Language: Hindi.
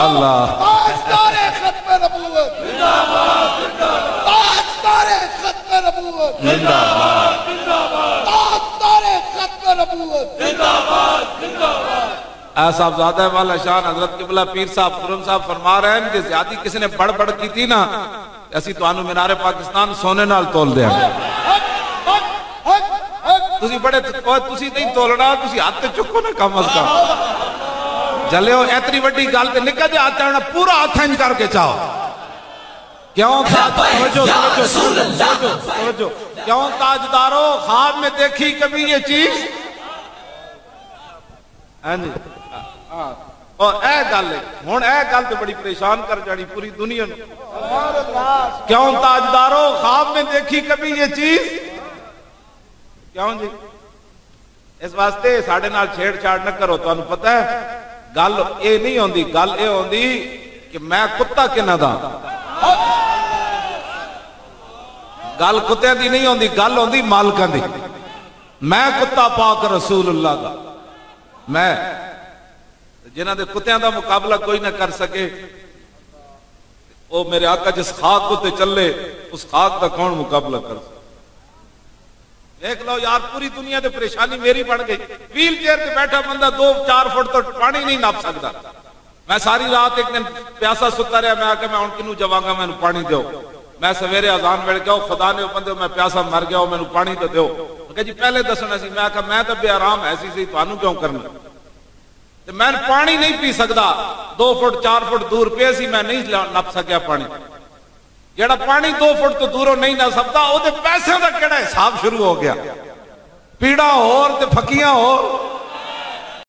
अल्लाह ताजदारे खत्म नबूवत जिंदाबाद ताजदारे खत्म नबूवत जिंदाबाद ताजदारे खत्म नबूवत जिंदाबाद। साहबजादा वाला शान हजरत किबला पीर साहब खुरम साहब फरमा रहे हैं कि ज्यादा किसी ने बड़ बड़ की थी ना, असी तुहानू मीनारे पाकिस्तान सोने नाल तोल देंगे। तुसी बड़े तुसी नहीं तोलना, तुसी हाथ ते चुको ना कम अज कम जलियो। इतनी बड़ी गल ते निका जे हाथ आना पूरा हाथ इंज करके चाहो। क्यों क्यों ताजदारो ख्वाब में देखी कभी ये चीज? हाँ जी, और ए गल हुण ए गल तो बड़ी परेशान कर जानी पूरी दुनिया नूं। क्यों ताजदारो ख्वाब में देखी कभी ये चीज? क्यों जी? इस वास्ते साडे नाल छेड़छाड़ न करो। तुहानू पता है गल ये नहीं होंदी, गल ये होंदी कि मैं कुत्ता किन्ना दा। गल कुत्तियां दी नहीं होंदी, गल होंदी मालकां दी। मैं कुत्ता पाक रसूलुल्लाह दा, मैं जिन्हां दे कुत्तियां दा मुकाबला कोई ना कर सके, वो मेरे आका जिस खाक उत्ते चले उस खाक का कौन मुकाबला कर सके? देख लो यार, पूरी दुनिया की परेशानी मेरी बन गई। व्हील चेयर पे बैठा बंदा 2-4 फुट तो पानी नहीं नाप सकता। मैं सारी रात एक दिन प्यासा सुता रहा, मैं आके मैं हूं किनू जवांगा, मैनू पानी दो। मैं सवेरे अजान वेल गया, खुदा ने बंदे मैं प्यासा मर गया, मैनू पानी तो दो। जी पहले दसना सी। मैं आखा मैं तो बेआराम ऐसी सी, तुहानू क्यों करना? तो मैं पानी नहीं पी सकता, 2 फुट 4 फुट दूर पे सी, मैं नहीं नप सकिया पानी। जेड़ा पानी 2 फुट तो दूरों नहीं नप सकता, वो पैसों का केड़ा हिसाब शुरू हो गया। पीड़ा होर ते फकियां होर।